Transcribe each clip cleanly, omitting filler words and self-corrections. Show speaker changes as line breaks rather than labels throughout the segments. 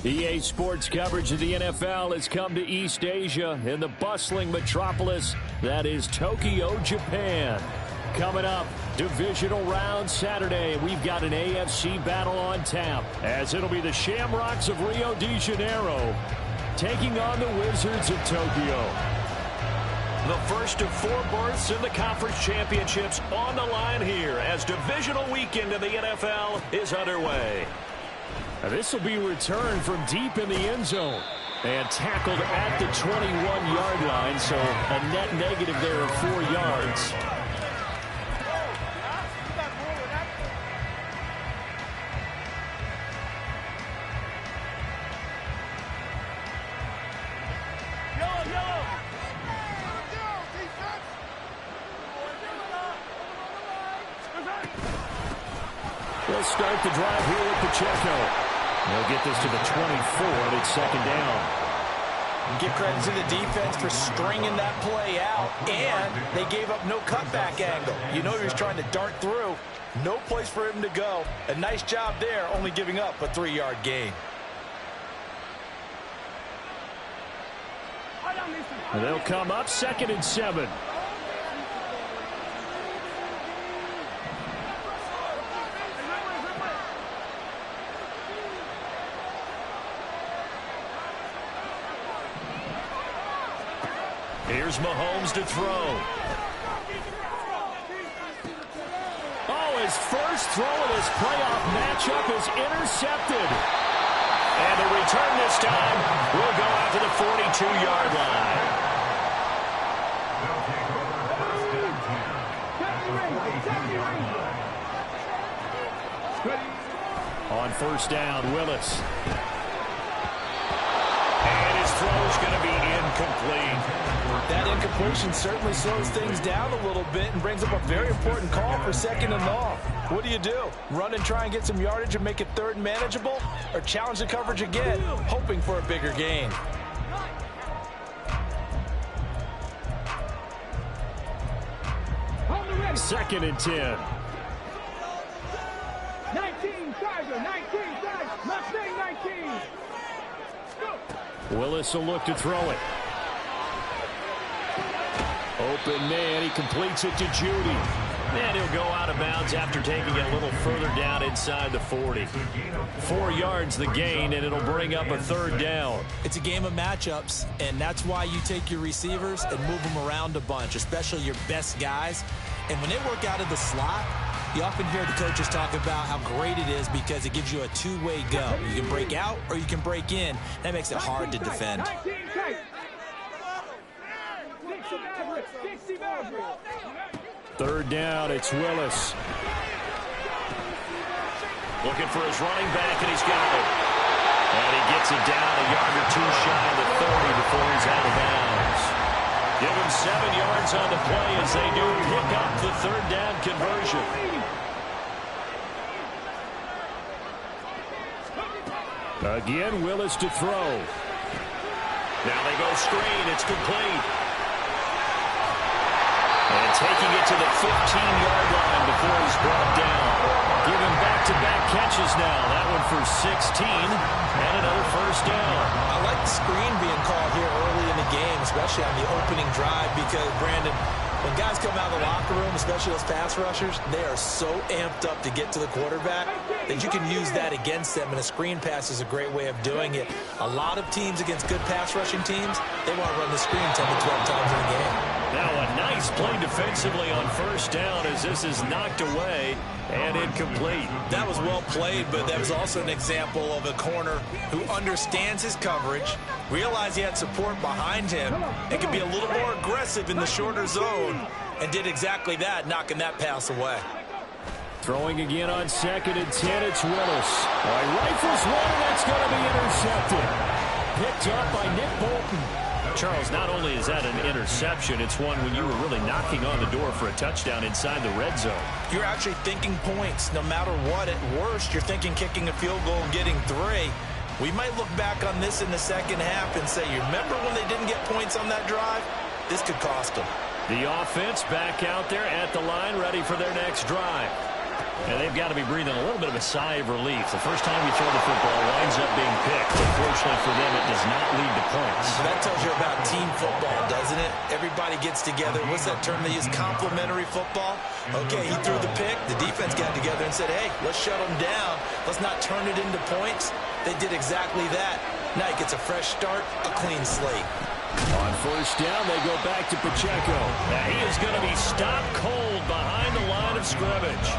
EA Sports coverage of the NFL has come to East Asia in the bustling metropolis that is Tokyo, Japan. Coming up, divisional round Saturday. We've got an AFC battle on tap, as it'll be the Shamrocks of Rio de Janeiro taking on the Wizards of Tokyo. The first of 4 berths in the conference championships on the line here as divisional weekend of the NFL is underway. This will be returned from deep in the end zone and tackled at the 21-yard line, so a net negative there of 4 yards. They'll start the drive here with Pacheco. They'll get this to the 24, and it's second down.
Give credit to the defense for stringing that play out, and they gave up no cutback angle. You know he was trying to dart through. No place for him to go. A nice job there, only giving up a 3-yard gain.
And they'll come up 2nd and 7. Here's Mahomes to throw. Oh, his first throw of this playoff matchup is intercepted. And the return this time will go out to the 42-yard line. On first down, Willis. And his throw is going to be incomplete.
That incompletion certainly slows things down a little bit and brings up a very important call for 2nd and long. What do? Run and try and get some yardage and make it 3rd and manageable? Or challenge the coverage again, hoping for a bigger gain?
Second and 10.
19, Tiger, 19, Mustang 19.
Willis will look to throw it. Open man, he completes it to Judy. And he'll go out of bounds after taking it a little further down inside the 40. 4 yards the gain, and it'll bring up a 3rd down.
It's a game of matchups, and that's why you take your receivers and move them around a bunch, especially your best guys. And when they work out of the slot, you often hear the coaches talk about how great it is because it gives you a two-way go. You can break out or you can break in. That makes it hard to defend.
Third down, it's Willis. Looking for his running back, and he's got it. And he gets it down a yard or 2 shy of the 30 before he's out of bounds. Give him 7 yards on the play as they do pick up the 3rd down conversion. Again, Willis to throw. Now they go screen. It's complete. And taking it to the 15-yard line before he's brought down. Give him back-to-back catches now. That one for 16 and another first down.
I like the screen being called here early in the game, especially on the opening drive, because, Brandon, when guys come out of the locker room, especially those pass rushers, they are so amped up to get to the quarterback that you can use that against them, and a screen pass is a great way of doing it. A lot of teams against good pass rushing teams, they want to run the screen 10 to 12 times in a game.
Now a nice play defensively on first down as this is knocked away and incomplete.
That was well played, but that was also an example of a corner who understands his coverage, realized he had support behind him, and can be a little more aggressive in the shorter zone, and did exactly that, knocking that pass away.
Throwing again on 2nd and 10, it's Willis. Rifles one, that's going to be intercepted. Picked up by Nick Bolton. Charles, not only is that an interception, it's one when you were really knocking on the door for a touchdown inside the red zone.
You're actually thinking points. No matter what, at worst, you're thinking kicking a field goal and getting 3. We might look back on this in the second half and say, you remember when they didn't get points on that drive? This could cost them.
The offense back out there at the line, ready for their next drive. And they've got to be breathing a little bit of a sigh of relief. The first time you throw the football winds up being picked. Unfortunately for them, it does not lead to points.
So that tells you about team football, doesn't it? Everybody gets together. What's that term they use? Complementary football? Okay, he threw the pick. The defense got together and said, hey, let's shut them down. Let's not turn it into points. They did exactly that. Now he gets a fresh start, a clean slate.
On first down, they go back to Pacheco. Now he is going to be stopped cold behind the line of scrimmage.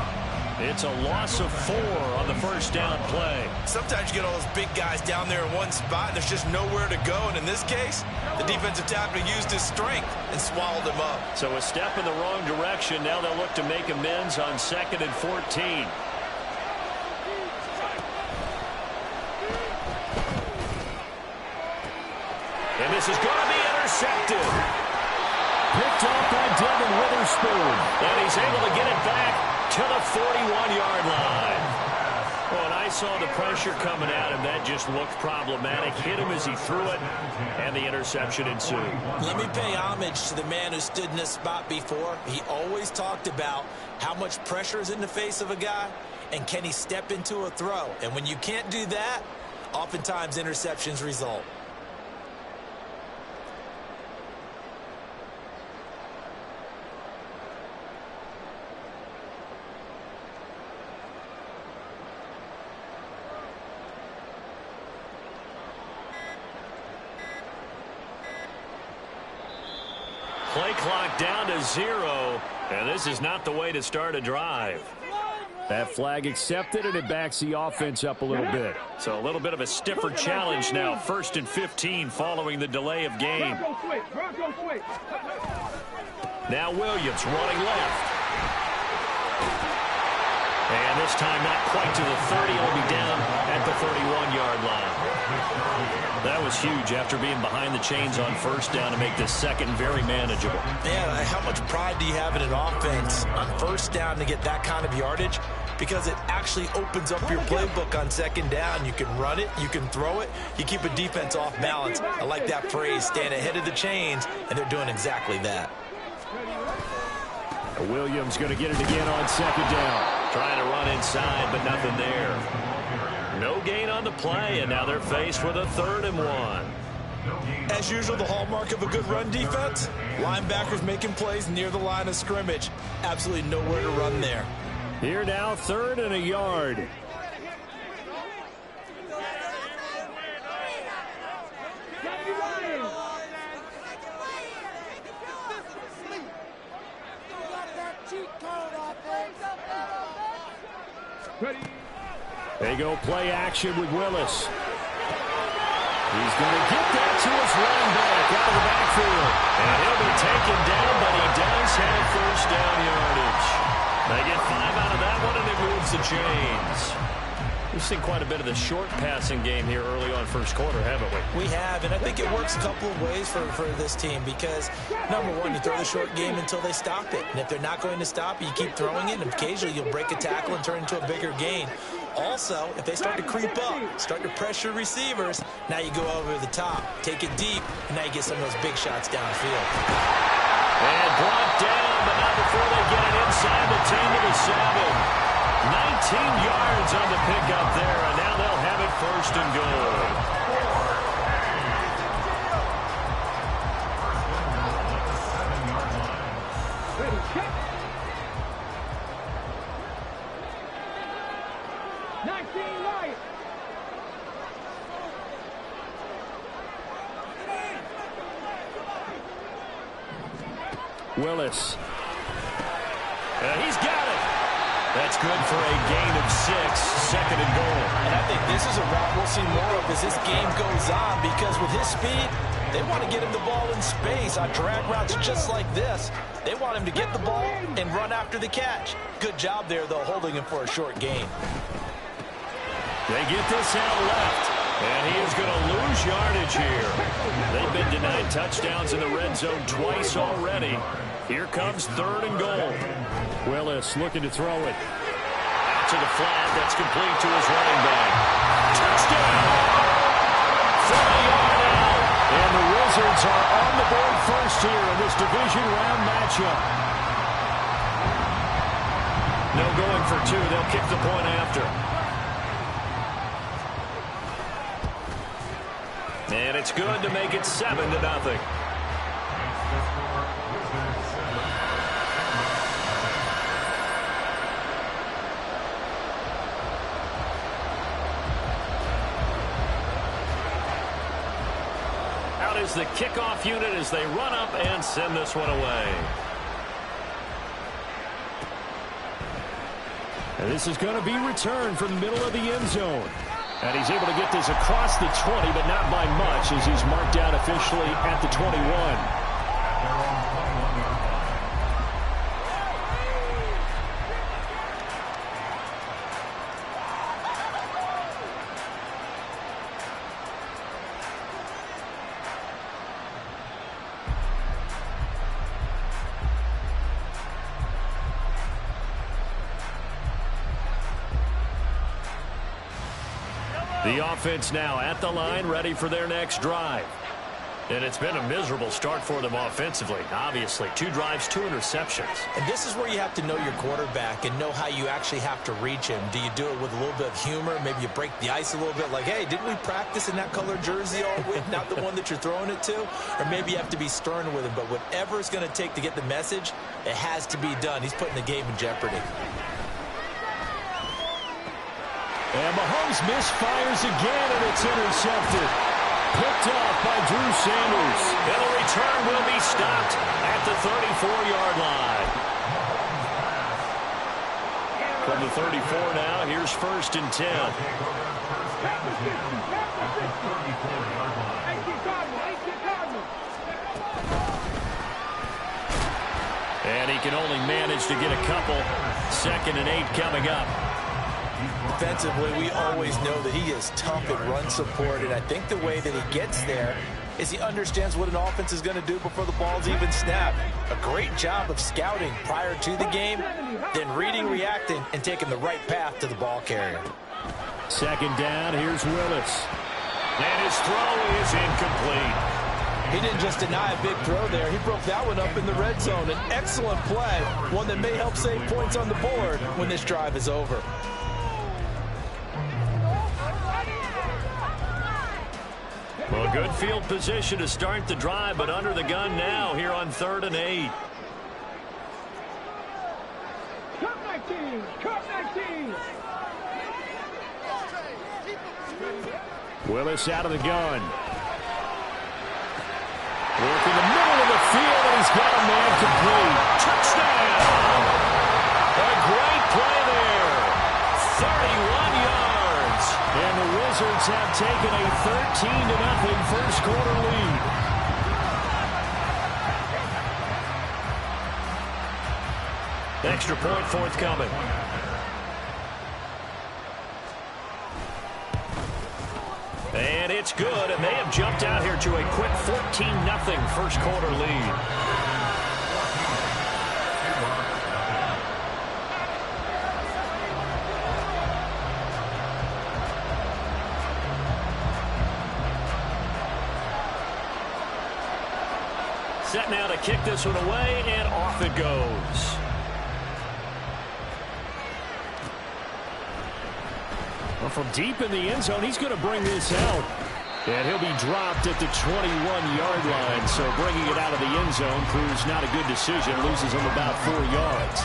It's a loss of 4 on the first down play.
Sometimes you get all those big guys down there in one spot, and there's just nowhere to go. And in this case, the defensive tackle used his strength and swallowed him up.
So a step in the wrong direction. Now they'll look to make amends on 2nd and 14. And this is going to be intercepted. Picked off by Devin Witherspoon. And he's able to get it back to the 41-yard line. Well, and I saw the pressure coming at him. That just looked problematic. Hit him as he threw it, and the interception ensued.
Let me pay homage to the man who stood in this spot before. He always talked about how much pressure is in the face of a guy, and can he step into a throw. And when you can't do that, oftentimes interceptions result.
Play clock down to 0, and this is not the way to start a drive. That flag accepted, and it backs the offense up a little bit. So a little bit of a stiffer challenge now. 1st and 15 following the delay of game. Now Williams running left. And this time not quite to the 30. He'll be down at the 31-yard line. That was huge after being behind the chains on first down to make this second very manageable.
Man, how much pride do you have in an offense on first down to get that kind of yardage? Because it actually opens up your playbook on 2nd down. You can run it, you can throw it, you keep a defense off balance. I like that phrase, stand ahead of the chains, and they're doing exactly that.
Williams going to get it again on 2nd down. Trying to run inside, but nothing there. No gain on the play, and now they're faced with a 3rd and 1.
As usual, the hallmark of a good run defense, linebackers making plays near the line of scrimmage. Absolutely nowhere to run there.
Here now, 3rd and a yard. They go play action with Willis. He's going to get that to his running back out of the backfield. And he'll be taken down, but he does have first down yardage. They get 5 out of that one, and it moves the chains. We've seen quite a bit of the short passing game here early on first quarter, haven't we?
We have, and I think it works a couple of ways for this team because, number one, you throw the short game until they stop it. And if they're not going to stop it, you keep throwing it, and occasionally you'll break a tackle and turn it into a bigger gain. Also, if they start to creep up, start to pressure receivers, now you go over the top, take it deep, and now you get some of those big shots downfield.
And brought down, but not before they get it inside the 10 to the 7. 19 yards on the pickup there, and now they'll have it 1st and goal. Willis. He's got it. That's good for a gain of 6, 2nd and goal.
And I think this is a route we'll see more of as this game goes on because with his speed, they want to get him the ball in space on drag routes just like this. They want him to get the ball and run after the catch. Good job there, though, holding him for a short gain.
They get this out left, and he is going to lose yardage here. They've been denied touchdowns in the red zone twice already. Here comes 3rd and goal. Willis looking to throw it. Out to the flat. That's complete to his running back. Touchdown! 40-yard out. And the Wizards are on the board first here in this division round matchup. No going for two. They'll kick the point after. And it's good to make it 7-0. Out is the kickoff unit as they run up and send this one away. And this is going to be returned from the middle of the end zone. And he's able to get this across the 20, but not by much, as he's marked down officially at the 21. The offense now at the line, ready for their next drive. And it's been a miserable start for them offensively. Obviously, 2 drives, 2 interceptions.
And this is where you have to know your quarterback and know how you actually have to reach him. Do you do it with a little bit of humor? Maybe you break the ice a little bit, like, hey, didn't we practice in that color jersey all week? Not the one that you're throwing it to? Or maybe you have to be stern with him. But whatever it's going to take to get the message, it has to be done. He's putting the game in jeopardy.
And Mahomes misfires again, and it's intercepted. Picked off by Drew Sanders. And the return will be stopped at the 34-yard line. From the 34 now, here's 1st and 10. And he can only manage to get a couple. 2nd and 8 coming up.
Defensively, we always know that he is tough at run support, and I think the way that he gets there is he understands what an offense is going to do before the ball's even snapped. A great job of scouting prior to the game, then reading, reacting, and taking the right path to the ball carrier.
2nd down, here's Willis. And his throw is incomplete.
He didn't just deny a big throw there. He broke that one up in the red zone. An excellent play, one that may help save points on the board when this drive is over.
Well, good field position to start the drive, but under the gun now here on 3rd and 8.
Cup 19! Cup 19!
Willis out of the gun. Working the middle of the field, and he's got a man complete. Touchdown! A great play there. 31 yards. And the Wizards have taken a 13-0 first quarter lead. Extra point forthcoming. And it's good, and they have jumped out here to a quick 14-0 first quarter lead. Set now to kick this one away, and off it goes. Well, from deep in the end zone, he's going to bring this out. And he'll be dropped at the 21-yard line. So bringing it out of the end zone proves not a good decision. Loses him about 4 yards.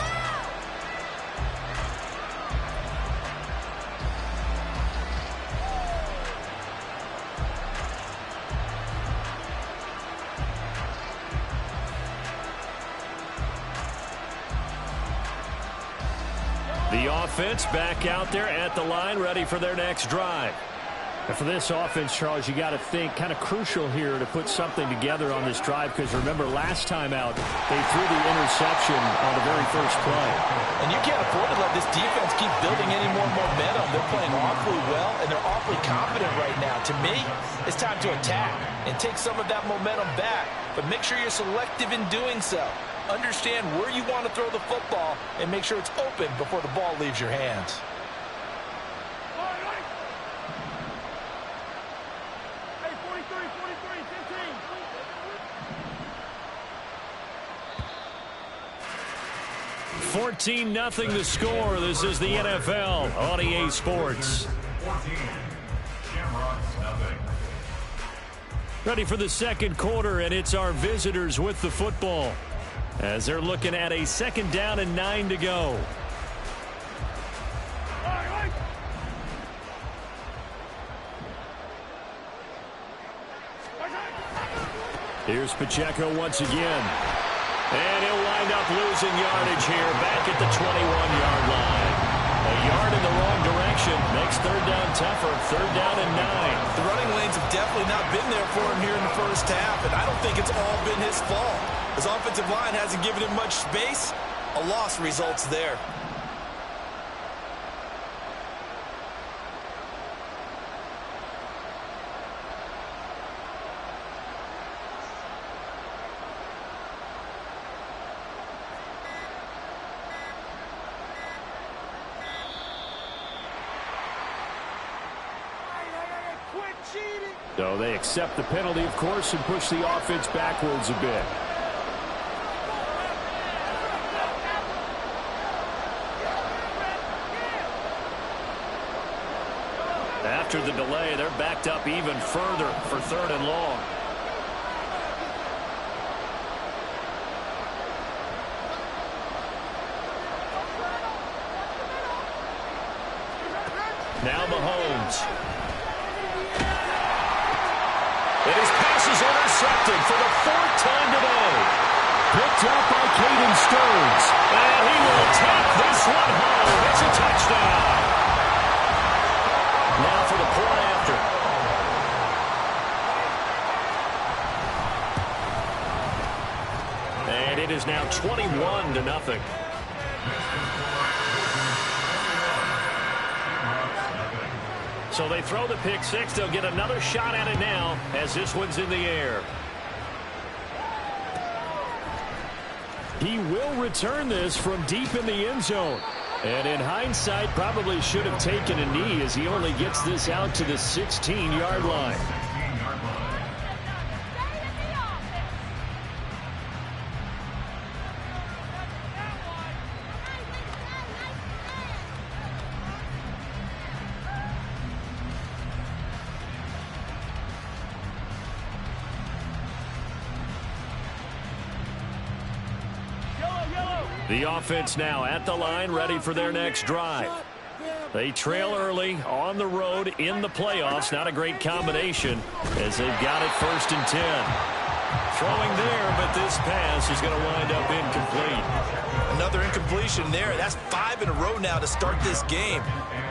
The offense back out there at the line, ready for their next drive. And for this offense, Charles, you got to think kind of crucial here to put something together on this drive, because remember last time out they threw the interception on the very first play.
And you can't afford to let this defense keep building any more momentum. They're playing awfully well, and they're awfully confident right now. To me, it's time to attack and take some of that momentum back, but make sure you're selective in doing so. Understand where you want to throw the football and make sure it's open before the ball leaves your hands.
Hey, 43, 15.
14-0 the score. This is the NFL on EA Sports. Ready for the second quarter, and it's our visitors with the football as they're looking at a 2nd down and 9 to go. Here's Pacheco once again. And he'll wind up losing yardage here back at the 21-yard line. A yard in the wrong direction makes 3rd down tougher. 3rd down and 9.
The running lanes have definitely not been there for him here in the first half, and I don't think it's all been his fault. His offensive line hasn't given him much space. A loss results there.
So they accept the penalty, of course, and push the offense backwards a bit. After the delay, they're backed up even further for 3rd and long. Now Mahomes. And his pass is intercepted for the 4th time today. Picked up by Caden Stearns. And he will take this one home. It's a touchdown. Now for the point after. And it is now 21-0. So they throw the pick six. They'll get another shot at it now as this one's in the air. He will return this from deep in the end zone. And in hindsight, probably should have taken a knee as he only gets this out to the 16-yard line. The offense now at the line, ready for their next drive. They trail early on the road in the playoffs. Not a great combination as they've got it 1st and 10. Throwing there, but this pass is going to wind up incomplete.
Another incompletion there. That's 5 in a row now to start this game.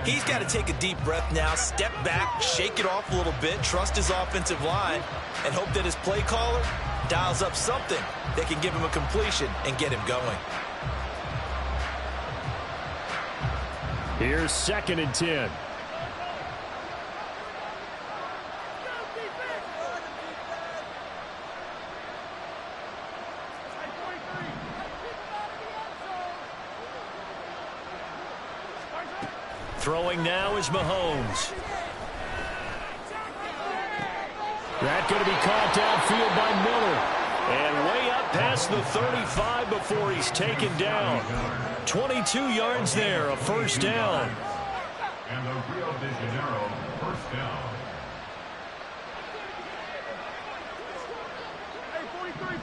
He's got to take a deep breath now, step back, shake it off a little bit, trust his offensive line, and hope that his play caller dials up something that can give him a completion and get him going.
Here's 2nd and 10. Throwing now is Mahomes. That's going to be caught downfield by Miller. And way up past the 35 before he's taken down. 22 yards there, a 1st down.
And the Rio de Janeiro 1st down.
Hey, 43,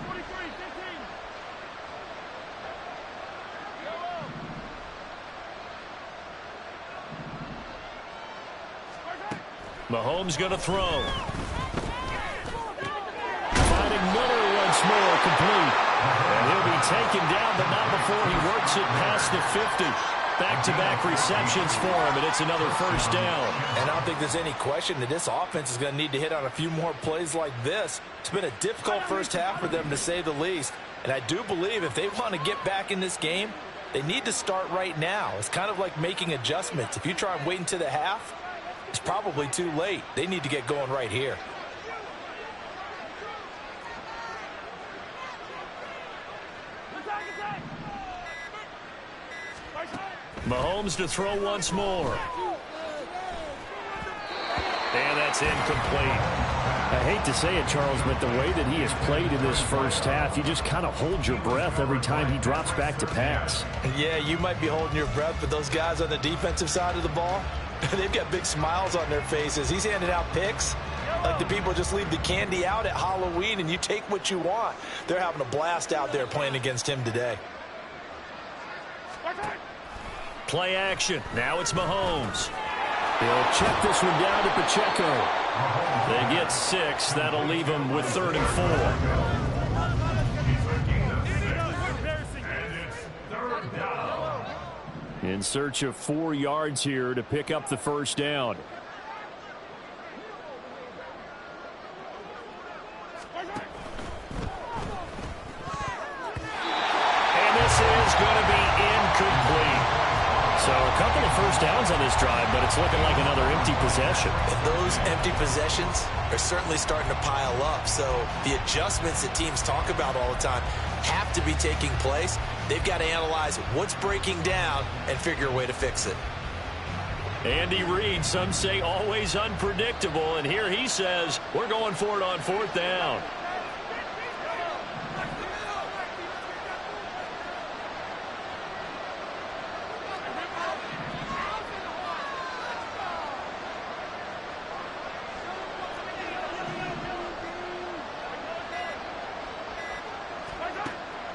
15.
Mahomes going to throw. Finding Miller once more, complete. And he'll be taken down, but not before he works it past the 50. Back-to-back receptions for him, and it's another 1st down.
And I don't think there's any question that this offense is going to need to hit on a few more plays like this. It's been a difficult first half for them, to say the least. And I do believe if they want to get back in this game, they need to start right now. It's kind of like making adjustments. If you try and wait until the half, it's probably too late. They need to get going right here.
Mahomes to throw once more. And that's incomplete. I hate to say it, Charles, but the way that he has played in this first half, you just kind of hold your breath every time he drops back to pass.
Yeah, you might be holding your breath, but those guys on the defensive side of the ball, they've got big smiles on their faces. He's handing out picks like the people just leave the candy out at Halloween and you take what you want. They're having a blast out there playing against him today.
Play action. Now it's Mahomes. He'll check this one down to Pacheco. They get 6. That'll leave them with 3rd and 4. In search of 4 yards here to pick up the first down. And this is going to be incomplete. So a couple of first downs on this drive, but it's looking like another empty possession.
And those empty possessions are certainly starting to pile up. So the adjustments that teams talk about all the time have to be taking place. They've got to analyze what's breaking down and figure a way to fix it.
Andy Reid, some say always unpredictable, and here he says we're going for it on 4th down.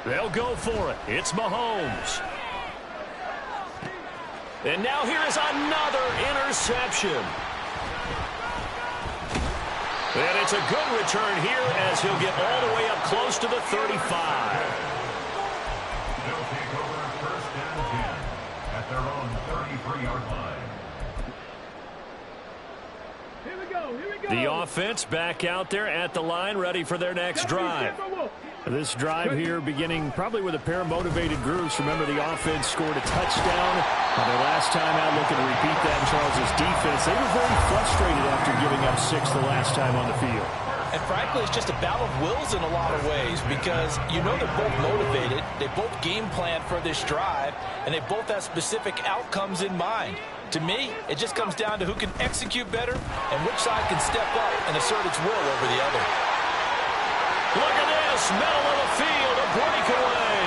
They'll go for it. It's Mahomes. And now here is another interception. And it's a good return here as he'll get all the way up close to the 35.
They'll take over 1st and 10 at their own 33-yard line.
Here we go. Here we go.
The offense back out there at the line, ready for their next drive. This drive here beginning probably with a pair of motivated groups. Remember, the offense scored a touchdown on their last time out, looking to repeat that in Charles's defense. They were very frustrated after giving up 6 the last time on the field.
And frankly, it's just a battle of wills in a lot of ways because you know they're both motivated. They both game plan for this drive, and they both have specific outcomes in mind. To me, it just comes down to who can execute better and which side can step up and assert its will over the other.
Look at this, middle of the field, a breakaway,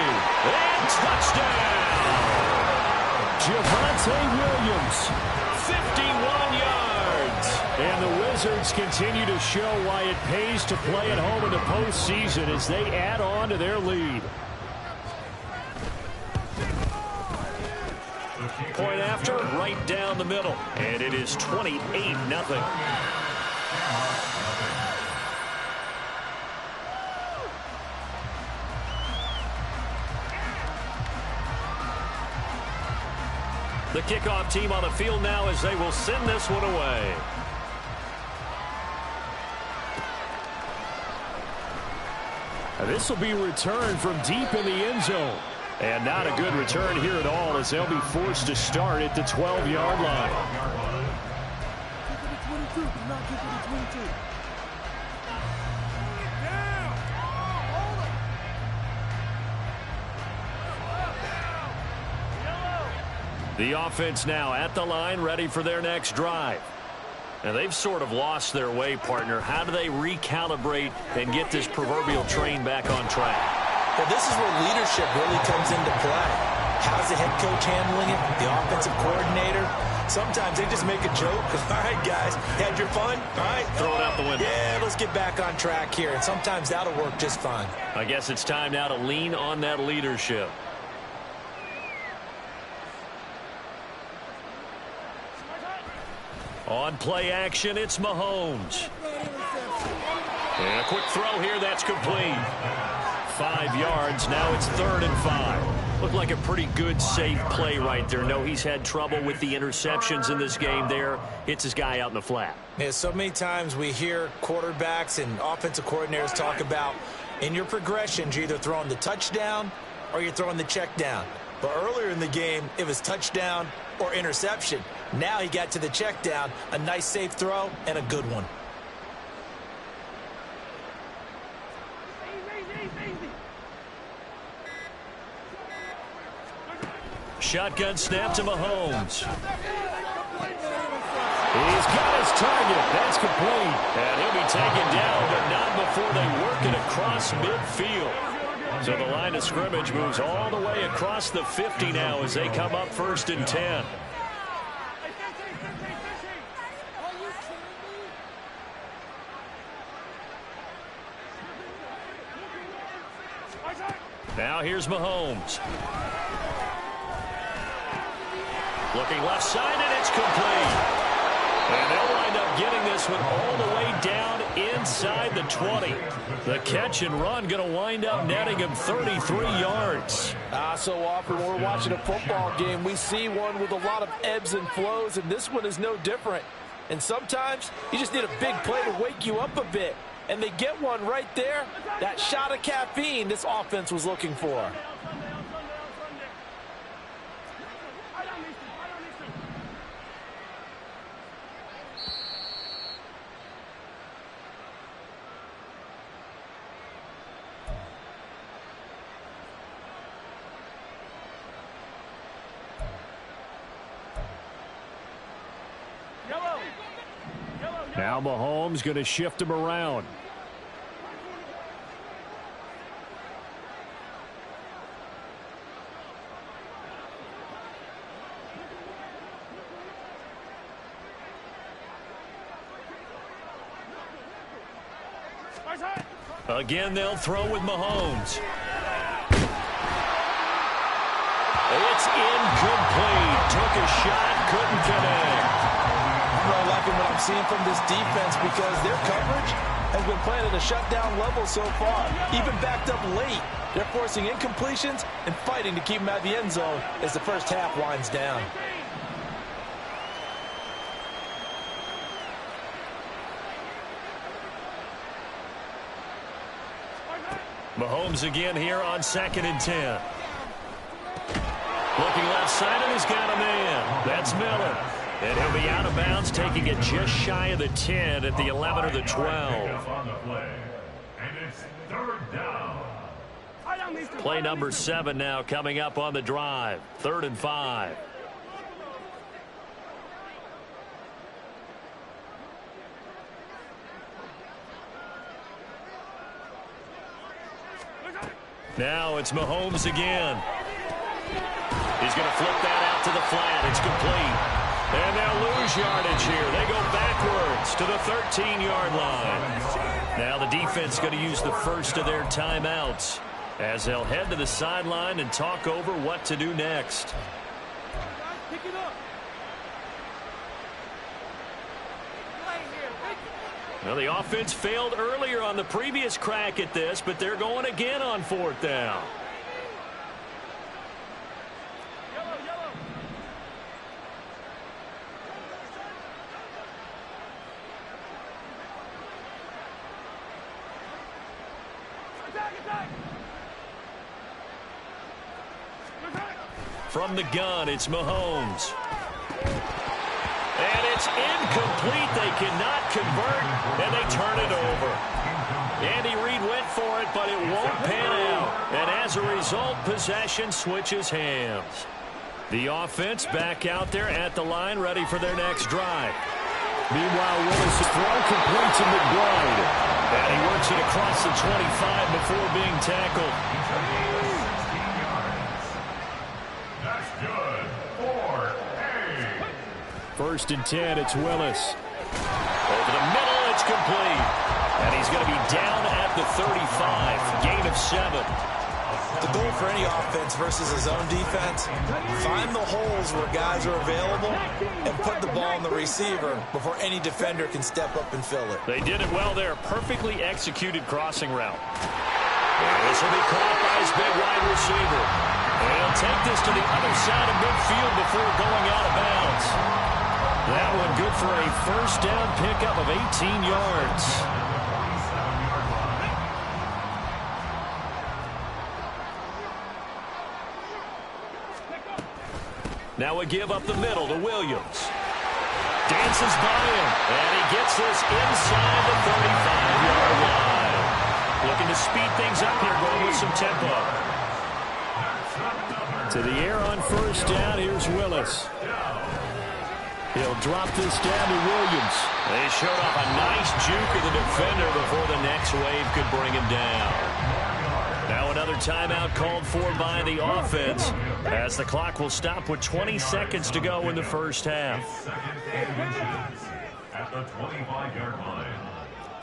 and touchdown! Javonte Williams, 51 yards. And the Wizards continue to show why it pays to play at home in the postseason as they add on to their lead. Point after, right down the middle. And it is 28-0. The kickoff team on the field now as they will send this one away. This will be returned from deep in the end zone. And not a good return here at all as they'll be forced to start at the 12-yard line. The offense now at the line, ready for their next drive. And they've sort of lost their way, partner. How do they recalibrate and get this proverbial train back on track?
Well, this is where leadership really comes into play. How's the head coach handling it? The offensive coordinator? Sometimes they just make a joke. All right, guys, had your fun? All right.
Throw it out the window.
Yeah, let's get back on track here. And sometimes that'll work just fine.
I guess it's time now to lean on that leadership. On play action, it's Mahomes. And a quick throw here, that's complete. 5 yards, now it's 3rd and 5. Looked like a pretty good, safe play right there. No, he's had trouble with the interceptions in this game there. Hits his guy out in the flat.
Yeah, so many times we hear quarterbacks and offensive coordinators talk about in your progressions, you're either throwing the touchdown or you're throwing the check down. But earlier in the game, it was touchdown or interception. Now he got to the check down, a nice safe throw, and a good one.
Shotgun snap to Mahomes. He's got his target. That's complete. And he'll be taken down, but not before they work it across midfield. So the line of scrimmage moves all the way across the 50 now as they come up 1st and 10. Now here's Mahomes. Looking left side, and it's complete. And they'll wind up getting this one all the way down inside the 20. The catch and run going to wind up netting him 33 yards.
So often when we're watching a football game, we see one with a lot of ebbs and flows, and this one is no different. And sometimes you just need a big play to wake you up a bit. And they get one right there. That shot of caffeine this offense was looking for.
Now Mahomes going to shift him around. Again, they'll throw with Mahomes. It's incomplete. Took a shot, couldn't connect.
I'm really liking what I'm seeing from this defense because their coverage has been playing at a shutdown level so far. Even backed up late, they're forcing incompletions and fighting to keep them out of the end zone as the first half winds down.
Mahomes again here on 2nd and 10. Looking left side, and he's got a man. That's Miller. And he'll be out of bounds, taking it just shy of the 10 at the 11 or the 12.
And it's 3rd down.
Play number 7 now coming up on the drive. 3rd and 5. Now it's Mahomes again. He's going to flip that out to the flat. It's complete. And they'll lose yardage here. They go backwards to the 13-yard line. Now the defense going to use the first of their timeouts as they'll head to the sideline and talk over what to do next. Well, the offense failed earlier on the previous crack at this, but they're going again on 4th down. From the gun, it's Mahomes. And it's incomplete. They cannot convert, and they turn it over. Andy Reid went for it, but it won't pan out. And as a result, possession switches hands. The offense back out there at the line, ready for their next drive. Meanwhile, Willis' throw completes to McBride. And he works it across the 25 before being tackled.
That's good. 4A.
1st and 10, it's Willis. Over the middle, it's complete. And he's going to be down at the 35. Gain of 7.
The goal for any offense versus a zone defense, find the holes where guys are available and put the ball on the receiver before any defender can step up and fill it.
They did it well there. Perfectly executed crossing route. And this will be caught by his big wide receiver. And he'll take this to the other side of midfield before going out of bounds. That one good for a 1st down pickup of 18 yards. Now we give up the middle to Williams. Dances by him, and he gets this inside the 35-yard line. Looking to speed things up here, going with some tempo. To the air on 1st down, here's Willis. He'll drop this down to Williams. They showed off a nice juke of the defender before the next wave could bring him down. Now another timeout called for by the offense as the clock will stop with 20 seconds to go in the first half.
At the 25-yard line.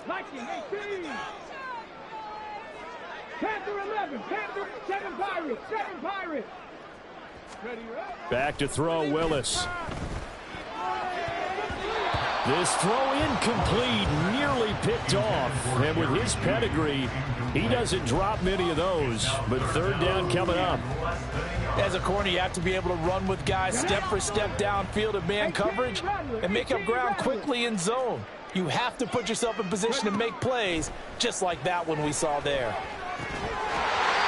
Viking 18. Panther 11. Panther 7 Pirates. 7 Pirates. Ready, up.
Back to throw, Willis. This throw incomplete, nearly picked off. And with his pedigree, he doesn't drop many of those. But third down coming up.
As a corner, you have to be able to run with guys step for step downfield in man coverage and make up ground quickly in zone. You have to put yourself in position to make plays, just like that one we saw there.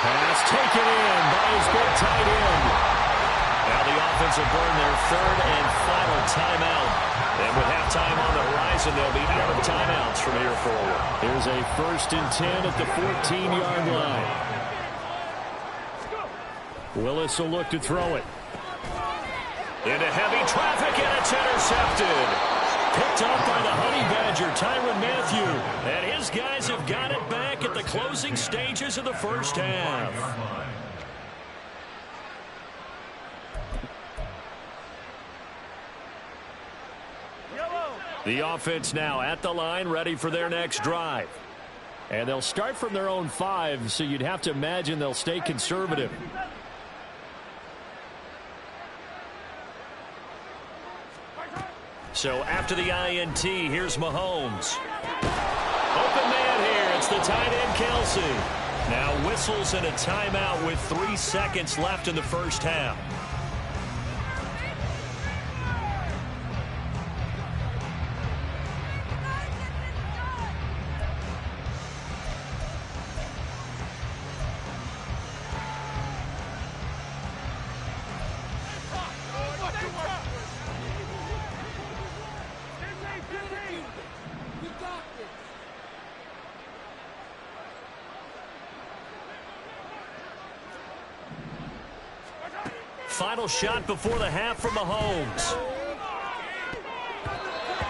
Pass taken in by his big tight end. Now the offense will burn their third and final timeout. And with halftime on the horizon, they'll be out of timeouts from here forward. Here's a 1st and 10 at the 14-yard line. Willis will look to throw it. Into heavy traffic, and it's intercepted. Picked up by the Honey Badger, Tyrann Mathieu. And his guys have got it back at the closing stages of the first half. The offense now at the line, ready for their next drive. And they'll start from their own 5, so you'd have to imagine they'll stay conservative. So after the INT, here's Mahomes. Open man here. It's the tight end, Kelsey. Now whistles and a timeout with 3 seconds left in the first half. Final shot before the half from Mahomes.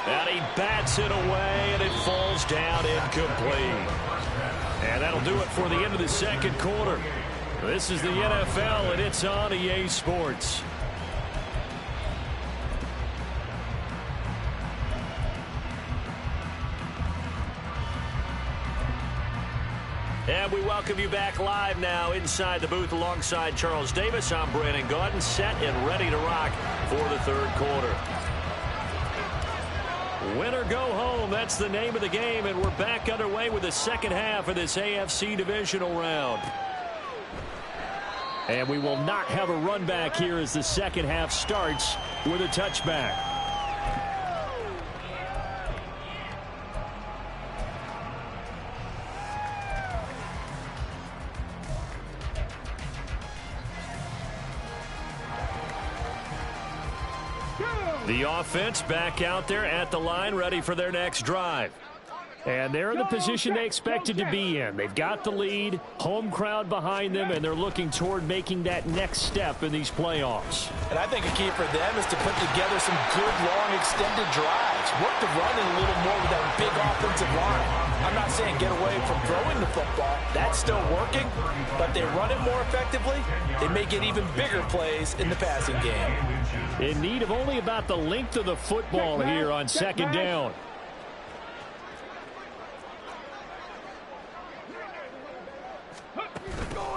And he bats it away, and it falls down incomplete. And that'll do it for the end of the second quarter. This is the NFL, and it's on EA Sports. And we welcome you back live now inside the booth alongside Charles Davis. I'm Brandon Gaudin, set and ready to rock for the third quarter. Win or go home, that's the name of the game, and we're back underway with the second half of this AFC divisional round. And we will not have a run back here as the second half starts with a touchback. The offense back out there at the line, ready for their next drive. And they're in the position they expected to be in. They've got the lead, home crowd behind them, and they're looking toward making that next step in these playoffs.
And I think a key for them is to put together some good, long, extended drives. Work the running a little more with that big offensive line. I'm not saying get away from throwing the football. That's still working, but they run it more effectively. They may get even bigger plays in the passing game.
In need of only about the length of the football here on second down.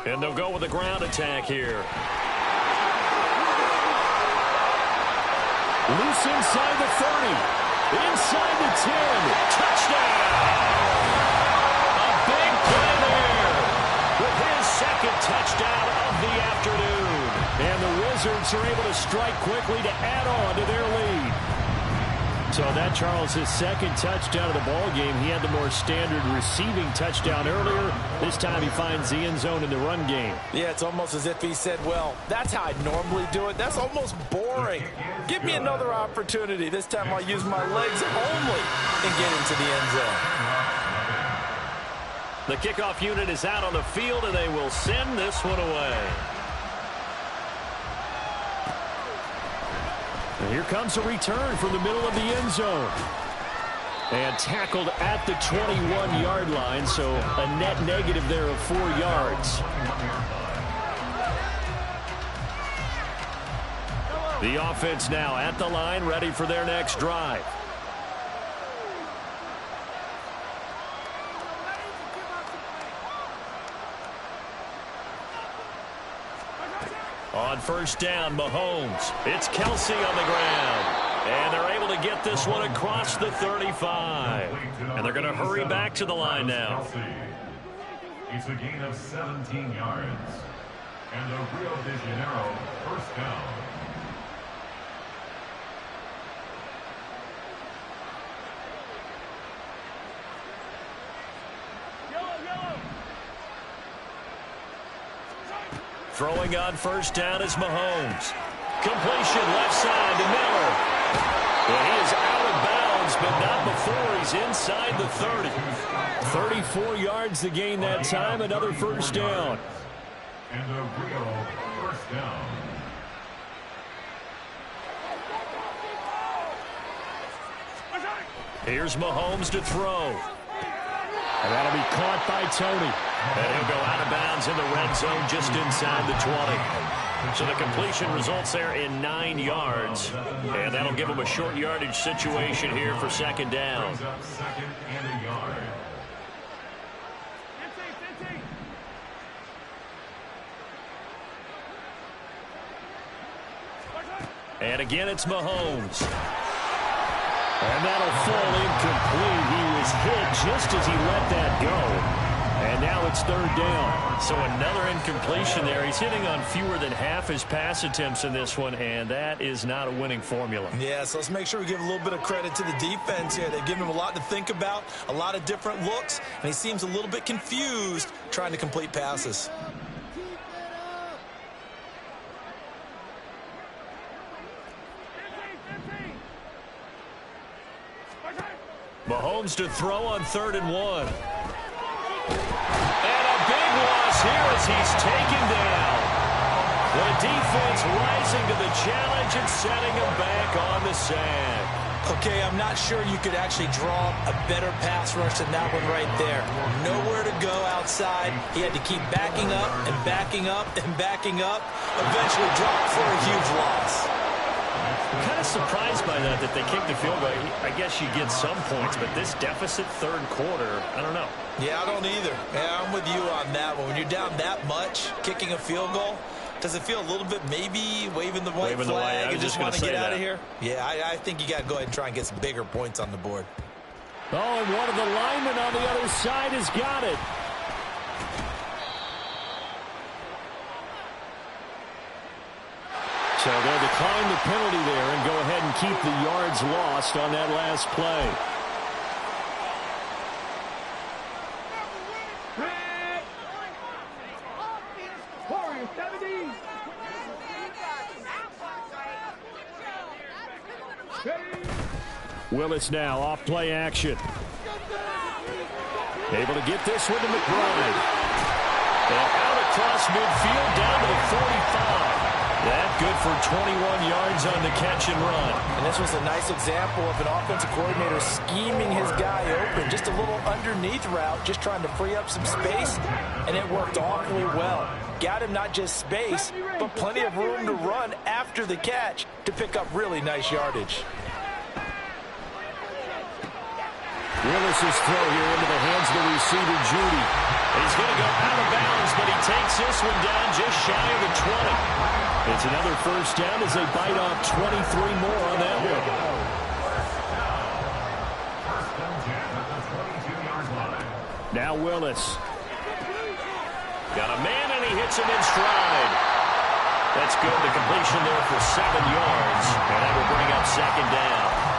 And they'll go with a ground attack here. Loose inside the 30. Inside the 10. Touchdown! A big play there with his second touchdown of the afternoon. And the Wizards are able to strike quickly to add on to their lead. So that, Charles, his second touchdown of the ball game. He had the more standard receiving touchdown earlier. This time he finds the end zone in the run game.
Yeah, it's almost as if he said, well, that's how I normally do it. That's almost boring. Give me another opportunity. This time I'll use my legs only and get into the end zone.
The kickoff unit is out on the field, and they will send this one away. Here comes a return from the middle of the end zone. And tackled at the 21-yard line, so a net negative there of 4 yards. The offense now at the line, ready for their next drive. On first down, Mahomes. It's Kelsey on the ground. And they're able to get this one across the 35. And they're going to hurry back to the line now.
It's a gain of 17 yards. And the Rio de Janeiro first down.
Throwing on first down is Mahomes. Completion left side to Miller. And he is out of bounds, but not before he's inside the 30. 34 yards to gain that time, another first down.
And the Rio first down.
Here's Mahomes to throw. And that'll be caught by Tony. And he'll go out of bounds in the red zone just inside the 20. So the completion results there in 9 yards. And that'll give him a short yardage situation here for second down.
Second and a yard.
And again, it's Mahomes. And that'll fall incomplete. He was hit just as he let that go. And now it's third down. So another incompletion there. He's hitting on fewer than half his pass attempts in this one, and that is not a winning formula.
Yeah, so let's make sure we give a little bit of credit to the defense here. They've given him a lot to think about, a lot of different looks, and he seems a little bit confused trying to complete passes.
Mahomes to throw on 3rd and 1. And a big loss here as he's taken down. The defense rising to the challenge and setting him back on the sand.
Okay, I'm not sure you could actually draw a better pass rush than that one right there. Nowhere to go outside. He had to keep backing up and backing up and backing up. Eventually dropped for a huge loss.
I'm kind of surprised by that they kicked the field goal. I guess you get some points, but this deficit third quarter, I don't know.
Yeah, I don't either. Yeah, I'm with you on that one. When you're down that much, kicking a field goal, does it feel a little bit maybe waving the white flag and just want to get out of here? Yeah, I think you got to go ahead and try and get some bigger points on the board.
Oh, and one of the linemen on the other side has got it. So they'll decline the penalty there and go ahead and keep the yards lost on that last play. Willis now off play action. Able to get this one to McBride. And out across midfield down to the 45. That good for 21 yards on the catch and run.
And this was a nice example of an offensive coordinator scheming his guy open. Just a little underneath route, just trying to free up some space, and it worked awfully well. Got him not just space, but plenty of room to run after the catch to pick up really nice yardage.
Willis's throw here into the hands of the receiver, Judy. He's going to go out of bounds, but he takes this one down just shy of the 20. It's another first down as they bite off 23 more on that one. Now Willis. Got a man, and he hits him in stride. That's good. The completion there for 7 yards, and that will bring up second down.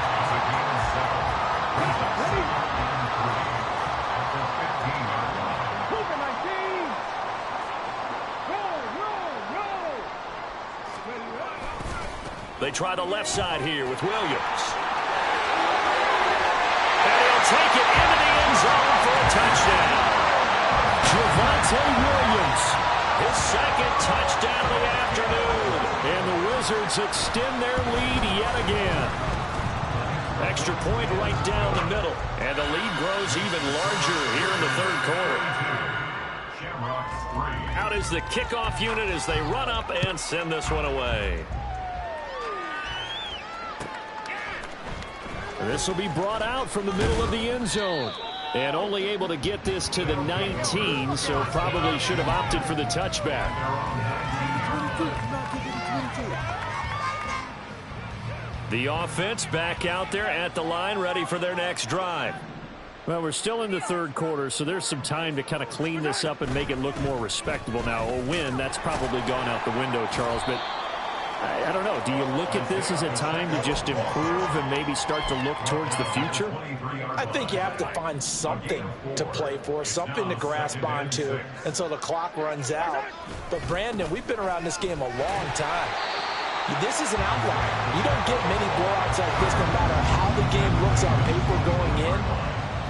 They try the left side here with Williams. And he'll take it into the end zone for a touchdown. Javonte Williams, his second touchdown of the afternoon. And the Wizards extend their lead yet again. Extra point right down the middle. And the lead grows even larger here in the third quarter. Out is the kickoff unit as they run up and send this one away. This will be brought out from the middle of the end zone. And only able to get this to the 19, so probably should have opted for the touchback. The offense back out there at the line, ready for their next drive. Well, we're still in the third quarter, so there's some time to kind of clean this up and make it look more respectable. Now, a win, that's probably gone out the window, Charles, but I don't know. Do you look at this as a time to just improve and maybe start to look towards the future?
I think you have to find something to play for, something to grasp onto until the clock runs out. But, Brandon, we've been around this game a long time. This is an outlier. You don't get many blowouts like this no matter how the game looks on paper going in.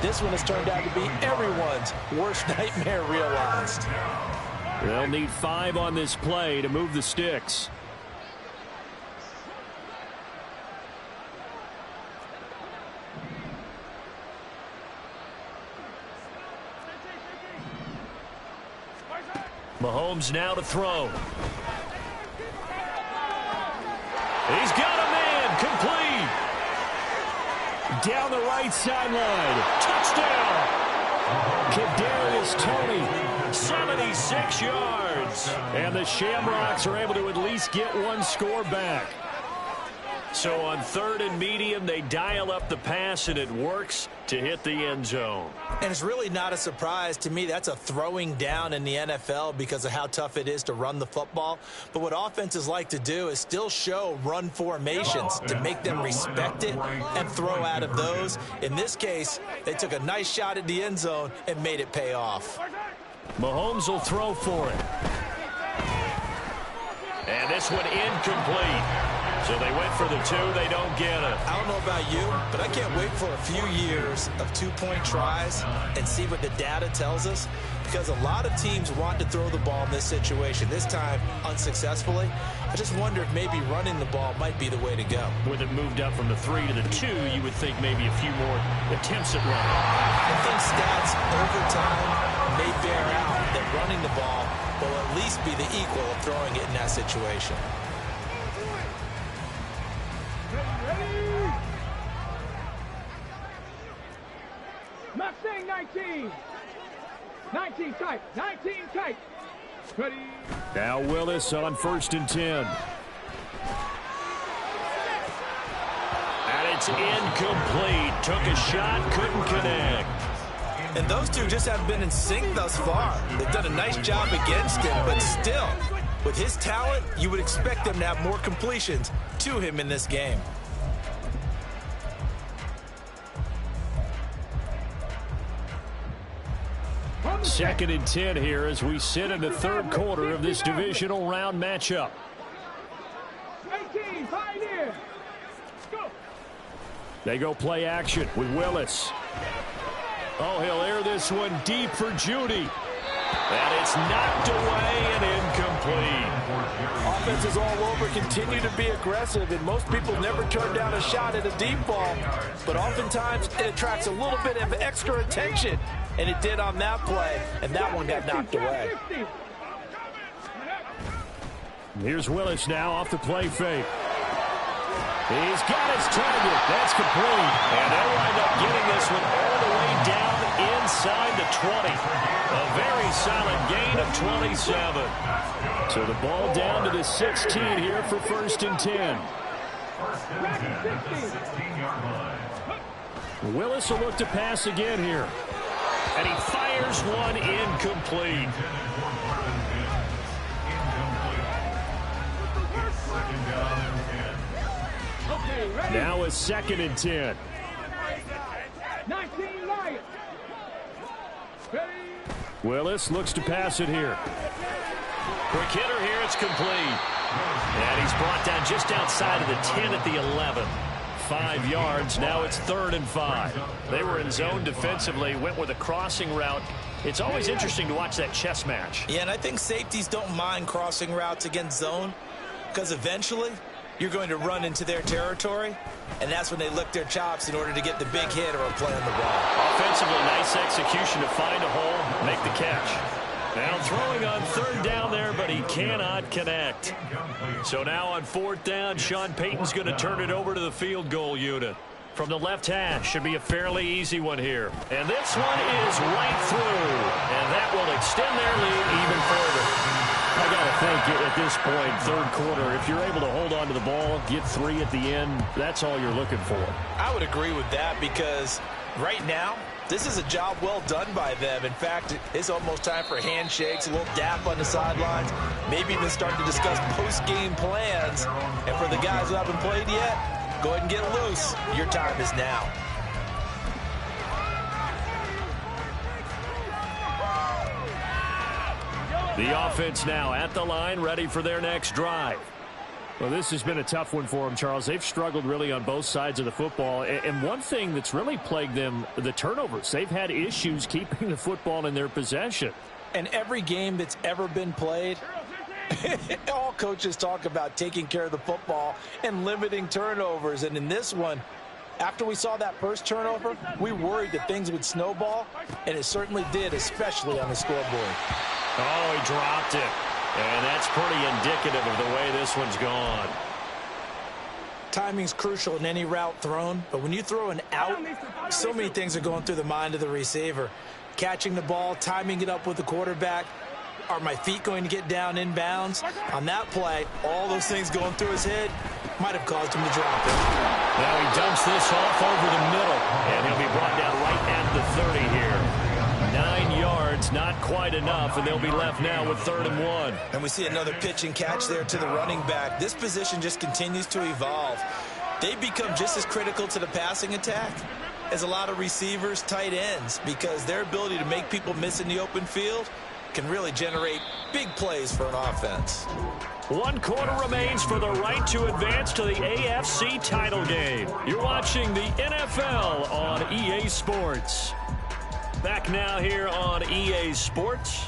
This one has turned out to be everyone's worst nightmare realized.
They'll need 5 on this play to move the sticks. Mahomes now to throw. He's got a man, complete. Down the right sideline. Touchdown. Kadarius Toney, 76 yards. And the Shamrocks are able to at least get one score back. So on 3rd and medium, they dial up the pass, and it works to hit the end zone.
And it's really not a surprise to me. That's a throwing down in the NFL because of how tough it is to run the football. But what offenses like to do is still show run formations to make them respect it and throw out of those. In this case, they took a nice shot at the end zone and made it pay off.
Mahomes will throw for it. And this one incomplete. So they went for the 2. They don't get it.
I don't know about you, but I can't wait for a few years of 2-point tries and see what the data tells us, because a lot of teams want to throw the ball in this situation. This time, unsuccessfully. I just wonder if maybe running the ball might be the way to go.
With it moved up from the 3 to the 2, you would think maybe a few more attempts at running.
I think stats over time may bear out that running the ball will at least be the equal of throwing it in that situation.
Mustang 19. 19 tight. 19 tight. Ready.
Now Willis on 1st and 10. And it's incomplete. Took a shot, couldn't connect.
And those two just haven't been in sync thus far. They've done a nice job against him, but still, with his talent, you would expect them to have more completions to him in this game.
Second and 10 here as we sit in the third quarter of this divisional round matchup.
18, Pioneer. Go.
They go play action with Willis. Oh, he'll air this one deep for Judy. And it's knocked away and incomplete.
Offenses all over continue to be aggressive, and most people never turn down a shot at a deep ball. But oftentimes it attracts a little bit of extra attention, and it did on that play, and that one got knocked away.
Here's Willis now off the play fake. He's got his target. That's complete. And they'll wind up getting this one all the way down inside the 20. A very solid gain of 27. So the ball down to the 16 here for 1st and 10. Willis will look to pass again here. And he fires one incomplete. Now a 2nd and 10.
19 Lions.
Willis looks to pass it here. Quick hitter here, it's complete. And he's brought down just outside of the 10 at the 11. 5 yards, now it's 3rd and 5. They were in zone defensively, went with a crossing route. It's always interesting to watch that chess match.
Yeah, and I think safeties don't mind crossing routes against zone, because eventually you're going to run into their territory, and that's when they lick their chops in order to get the big hit or a play on the ball.
Offensively, nice execution to find a hole, make the catch. Now throwing on third down there, but he cannot connect. So now on fourth down, Sean Payton's going to turn it over to the field goal unit. From the left hash, should be a fairly easy one here. And this one is right through. And that will extend their lead even further. I got to think at this point, third quarter, if you're able to hold on to the ball, get 3 at the end, that's all you're looking for.
I would agree with that because right now, this is a job well done by them. In fact, it's almost time for handshakes, a little dap on the sidelines, maybe even start to discuss post-game plans. And for the guys who haven't played yet, go ahead and get loose. Your time is now.
The offense now at the line, ready for their next drive. Well, this has been a tough one for them, Charles. They've struggled really on both sides of the football. And one thing that's really plagued them, the turnovers. They've had issues keeping the football in their possession.
And every game that's ever been played, all coaches talk about taking care of the football and limiting turnovers. And in this one, after we saw that first turnover, we worried that things would snowball, and it certainly did, especially on the scoreboard.
Oh, he dropped it. And that's pretty indicative of the way this one's gone.
Timing's crucial in any route thrown, but when you throw an out, so many things are going through the mind of the receiver. Catching the ball, timing it up with the quarterback. Are my feet going to get down inbounds? On that play, all those things going through his head might have caused him to drop it.
Now he dumps this off over the middle, and he'll be brought down right at the 30 here. 9 yards, not quite enough, and they'll be left now with 3rd and 1.
And we see another pitch and catch there to the running back. This position just continues to evolve. They become just as critical to the passing attack as a lot of receivers, tight ends, because their ability to make people miss in the open field can really generate big plays for an offense.
1 quarter remains for the right to advance to the AFC title game. You're watching the NFL on EA Sports. Back now here on EA Sports.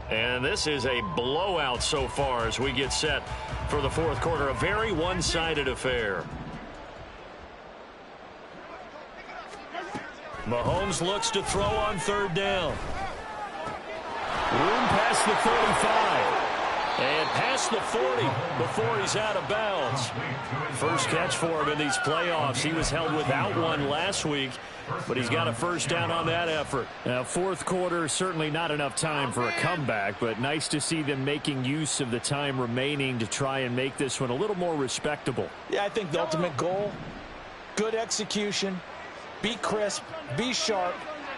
And this is a blowout so far as we get set for the 4th quarter. A very one-sided affair. Mahomes looks to throw on 3rd down. Room past the 35. And past the 40 before he's out of bounds. First catch for him in these playoffs. He was held without one last week, but he's got a first down on that effort. Now, 4th quarter, certainly not enough time for a comeback, but nice to see them making use of the time remaining to try and make this one a little more respectable.
Yeah, I think the ultimate goal, good execution, be crisp, be sharp,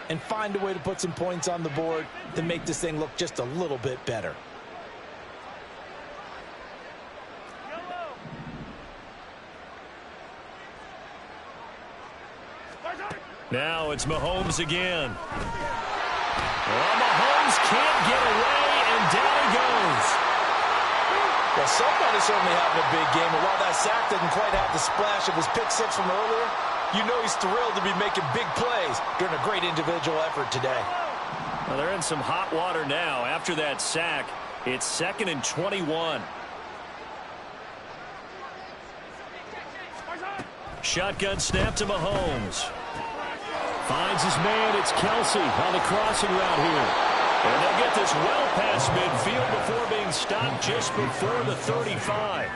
and find a way to put some points on the board to make this thing look just a little bit better.
Now it's Mahomes again. Well, Mahomes can't get away, and down he goes.
Well, somebody's certainly having a big game, and while that sack didn't quite have the splash of his pick six from earlier, you know he's thrilled to be making big plays during a great individual effort today.
Well, they're in some hot water now. After that sack, it's 2nd and 21. Shotgun snap to Mahomes. Finds his man. It's Kelsey on the crossing route here. And they'll get this well past midfield before being stopped just before the 35.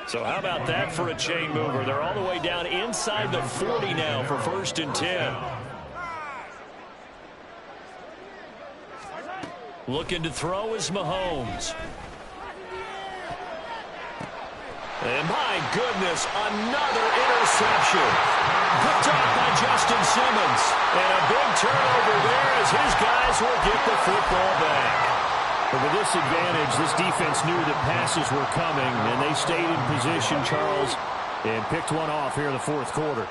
So how about that for a chain mover? They're all the way down inside the 40 now for 1st and 10. Looking to throw is Mahomes. And my goodness, another interception. Picked off by Justin Simmons. And a big turnover there as his guys will get the football back. But with this advantage, this defense knew that passes were coming, and they stayed in position, Charles, and picked one off here in the 4th quarter.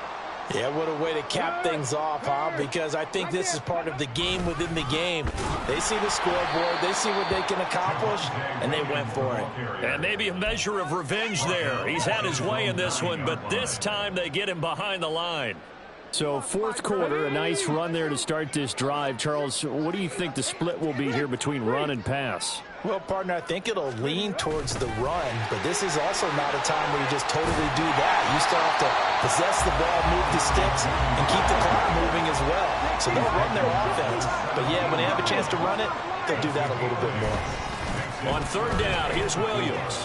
Yeah, what a way to cap things off, huh? Because I think this is part of the game within the game. They see the scoreboard, they see what they can accomplish, and they went for it.
And maybe a measure of revenge there. He's had his way in this one, but this time they get him behind the line. So 4th quarter, a nice run there to start this drive. Charles, what do you think the split will be here between run and pass?
Well, partner, I think it'll lean towards the run, but this is also not a time where you just totally do that. You still have to possess the ball, move the sticks, and keep the clock moving as well. So they'll run their offense, but yeah, when they have a chance to run it, they'll do that a little bit more.
On third down, here's Williams.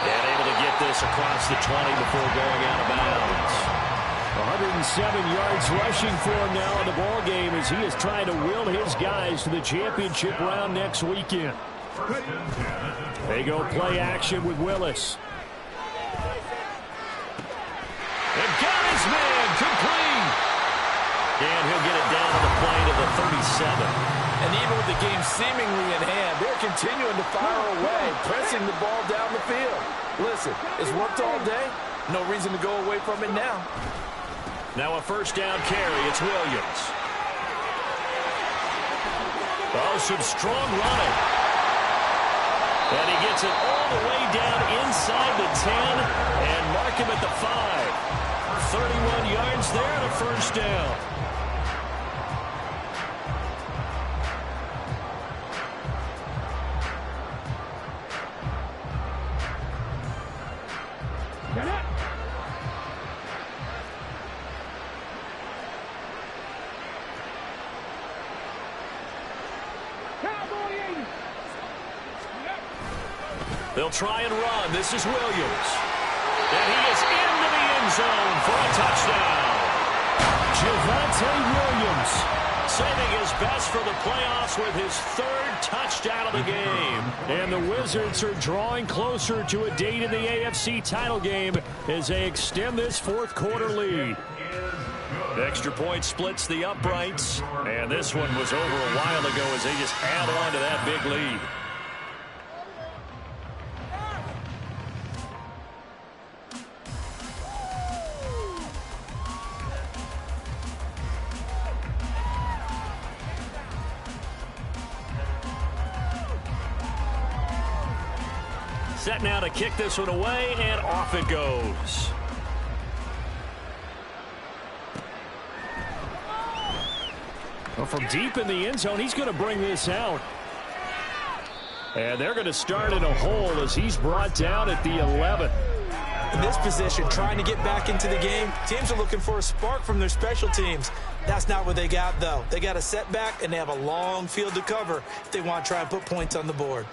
And able to get this across the 20 before going out of bounds. 107 yards rushing for him now in the ball game as he is trying to will his guys to the championship round next weekend. They go play action with Willis. And got his man complete. And he'll get it down to the plane of the 37.
And even with the game seemingly in hand, they're continuing to fire away, pressing the ball down the field. Listen, it's worked all day. No reason to go away from it now.
Now a first down carry. It's Williams. Oh, some strong running. And he gets it all the way down inside the 10 and mark him at the 5. 31 yards there and a first down. They'll try and run. This is Williams. And he is into the end zone for a touchdown. Javonte Williams saving his best for the playoffs with his third touchdown of the game. And the Wizards are drawing closer to a date in the AFC title game as they extend this fourth quarter lead. The extra point splits the uprights. And this one was over a while ago as they just add on to that big lead. Set now to kick this one away, and off it goes. Well, from deep in the end zone, he's going to bring this out. And they're going to start in a hole as he's brought down at the 11.
In this position, trying to get back into the game, teams are looking for a spark from their special teams. That's not what they got, though. They got a setback, and they have a long field to cover if they want to try and put points on the board.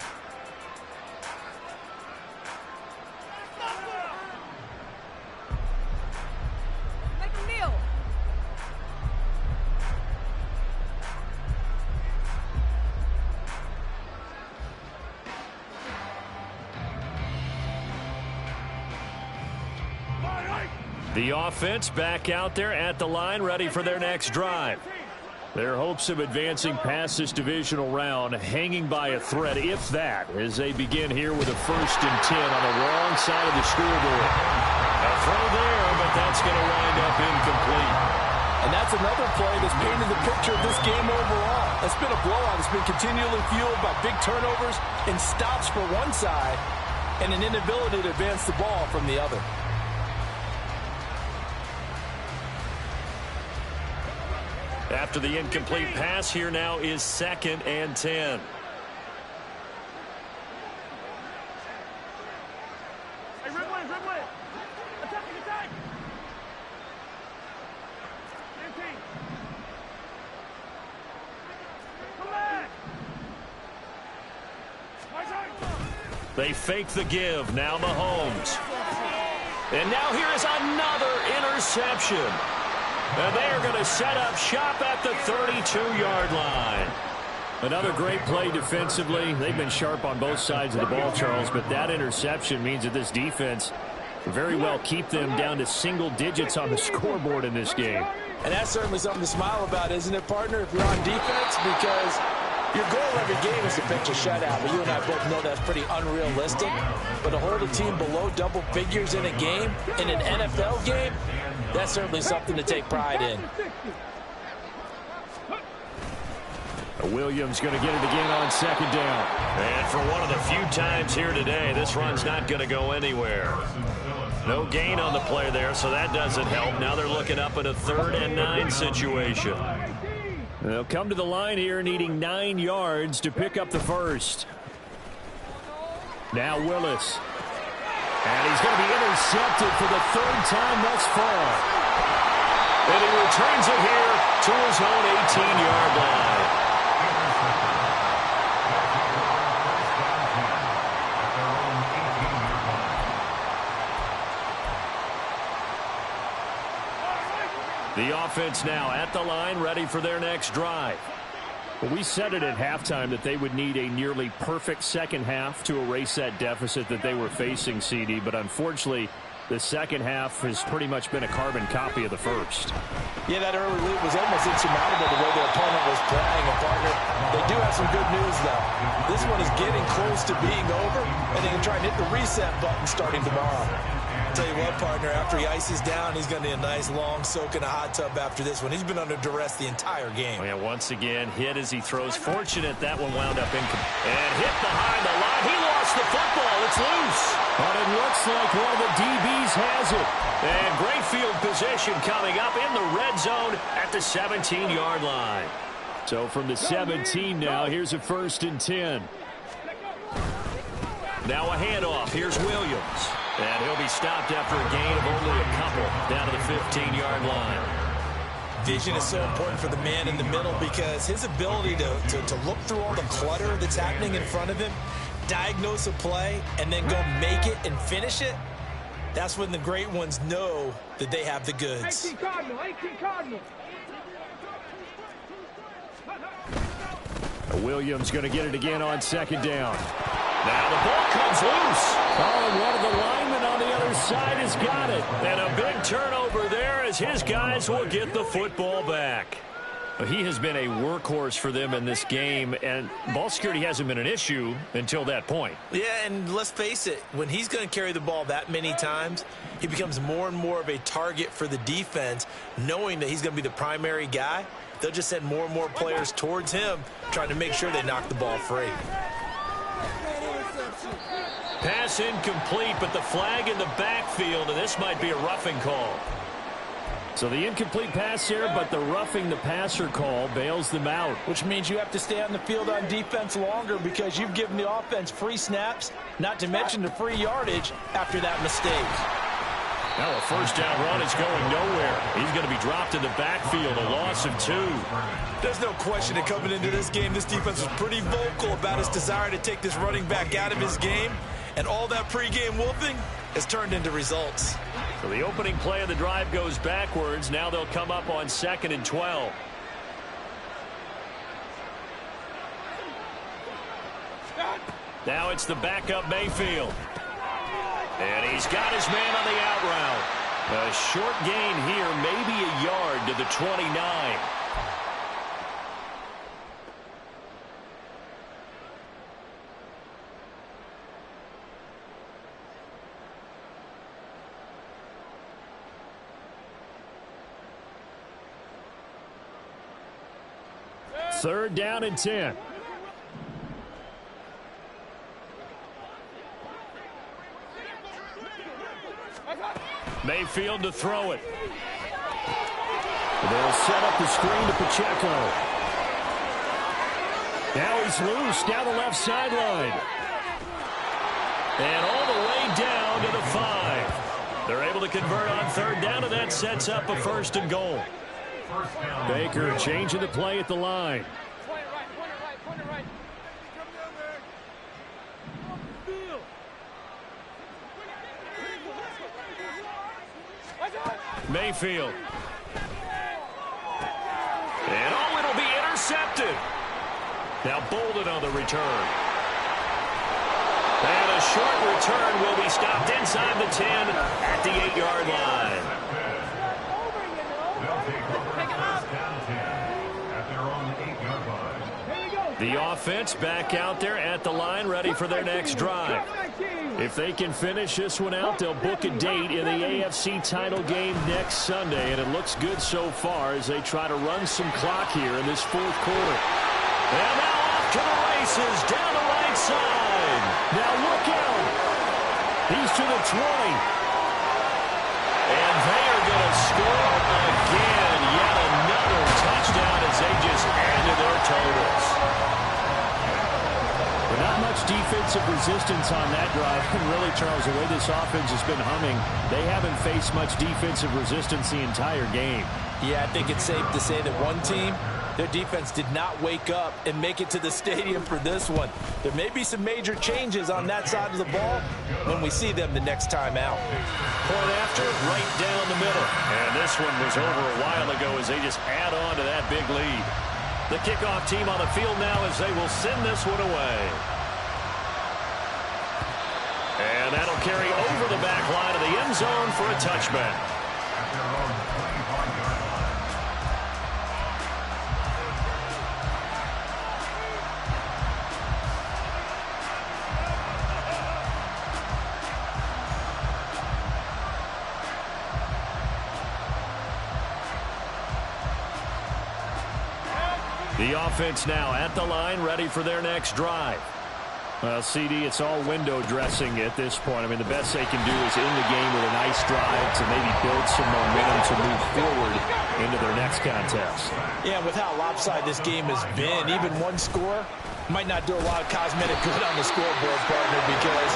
The offense back out there at the line, ready for their next drive. Their hopes of advancing past this divisional round hanging by a thread, if that, as they begin here with a 1st and 10 on the wrong side of the scoreboard. A throw there, but that's going to wind up incomplete.
And that's another play that's painted the picture of this game overall. It's been a blowout. It's been continually fueled by big turnovers and stops for one side and an inability to advance the ball from the other.
After the incomplete pass, here now is 2nd and 10.
Hey, red one. Attack. 19. Come back. Right side.
They fake the give. Now Mahomes. And now here is another interception. And they are going to set up shop at the 32-yard line. Another great play defensively. They've been sharp on both sides of the ball, Charles, but that interception means that this defense very well keep them down to single digits on the scoreboard in this game.
And that's certainly something to smile about, isn't it, partner, if you're on defense? Because your goal every game is to pitch a shutout, but you and I both know that's pretty unrealistic. But to hold a team below double figures in a game, in an NFL game, that's certainly something to take pride in.
Williams going to get it again on 2nd down. And for one of the few times here today, this run's not going to go anywhere. No gain on the play there, so that doesn't help. Now they're looking up at a 3rd and 9 situation. They'll come to the line here needing 9 yards to pick up the first. Now Willis. And he's going to be intercepted for the third time thus far. And he returns it here to his own 18-yard line. The offense now at the line, ready for their next drive. Well, we said it at halftime that they would need a nearly perfect second half to erase that deficit that they were facing, CD. But unfortunately, the second half has pretty much been a carbon copy of the first.
Yeah, that early lead was almost insurmountable the way their opponent was playing. And, partner, they do have some good news, though. This one is getting close to being over, and they can try and hit the reset button starting tomorrow. Tell you what, partner, after he ices down, he's going to need a nice long soak in a hot tub after this one. He's been under duress the entire game.
Oh, yeah, once again, hit as he throws. Fortunate that one wound up incomplete. And hit behind the line. He lost the football. It's loose. But it looks like one of the DBs has it. And great field position coming up in the red zone at the 17-yard line. So from the 17 now, here's a 1st and 10. Now a handoff. Here's Williams. And he'll be stopped after a gain of only a couple down to the 15-yard line.
Vision is so important for the man in the middle because his ability to look through all the clutter that's happening in front of him, diagnose a play, and then go make it and finish it, that's when the great ones know that they have the goods.
18 Cardinal, 18 Cardinal.
Williams going to get it again on 2nd down. Now the ball comes loose. Oh, and one of the linemen on the other side has got it. And a big turnover there as his guys will get the football back. He has been a workhorse for them in this game, and ball security hasn't been an issue until that point.
Yeah, and let's face it, when he's going to carry the ball that many times, he becomes more and more of a target for the defense, knowing that he's going to be the primary guy. They'll just send more and more players towards him, trying to make sure they knock the ball free.
Pass incomplete, but the flag in the backfield, and this might be a roughing call. So the incomplete pass here, but the roughing the passer call bails them out.
Which means you have to stay on the field on defense longer because you've given the offense free snaps, not to mention the free yardage after that mistake.
Now a 1st down run is going nowhere. He's going to be dropped in the backfield, a loss of 2.
There's no question that coming into this game, this defense was pretty vocal about his desire to take this running back out of his game. And all that pregame whooping has turned into results.
So the opening play of the drive goes backwards. Now they'll come up on 2nd and 12. Now it's the backup Mayfield. And he's got his man on the out route. A short gain here, maybe a yard to the 29. Third down and 10. Mayfield to throw it. They'll set up the screen to Pacheco. Now he's loose down the left sideline. And all the way down to the 5. They're able to convert on 3rd down, and that sets up a 1st and goal. Baker changing the play at the line. Mayfield. And oh, it'll be intercepted. Now Bolden on the return. And a short return will be stopped inside the 10 at the 8-yard line.
They'll take over 1st down 10 at their own 8-yard line.
The offense back out there at the line, ready for their next drive. If they can finish this one out, they'll book a date in the AFC title game next Sunday, and it looks good so far as they try to run some clock here in this 4th quarter. And now off to the races down the right side. Now look out. He's to the 20. And they are going to score again. Yet another touchdown as they just add to their totals. But not much defense defensive resistance on that drive. And really, Charles, the way this offense has been humming, they haven't faced much defensive resistance the entire game.
Yeah, I think it's safe to say that one team, their defense did not wake up and make it to the stadium for this one. There may be some major changes on that side of the ball when we see them the next time out.
Point after, right down the middle. And this one was over a while ago as they just add on to that big lead. The kickoff team on the field now as they will send this one away. And that'll carry over the back line of the end zone for a touchback. The offense now at the line, ready for their next drive. Well, CD, it's all window dressing at this point. I mean, the best they can do is end the game with a nice drive to maybe build some momentum to move forward into their next contest.
Yeah, with how lopsided this game has been, even one score might not do a lot of cosmetic good on the scoreboard, partner, because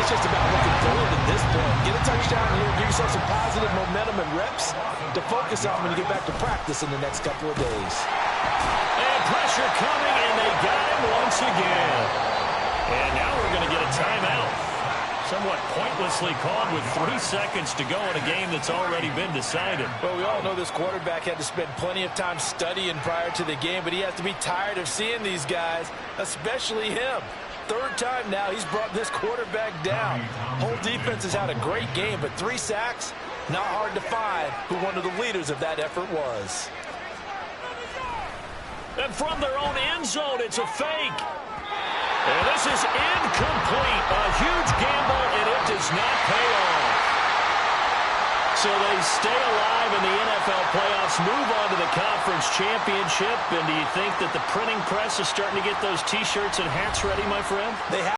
it's just about looking forward at this point. Get a touchdown here, give yourself some positive momentum and reps to focus on when you get back to practice in the next couple of days.
And pressure coming, and they got him once again. And now we're going to get a timeout. Somewhat pointlessly called with 3 seconds to go in a game that's already been decided.
Well, we all know this quarterback had to spend plenty of time studying prior to the game, but he has to be tired of seeing these guys, especially him. Third time now he's brought this quarterback down. Whole defense has had a great game, but 3 sacks, not hard to find who one of the leaders of that effort was.
And from their own end zone, it's a fake. And this is incomplete. A huge gamble, and it does not pay off. So they stay alive in the NFL playoffs, move on to the conference championship. And do you think that the printing press is starting to get those T-shirts and hats ready, my friend?
They have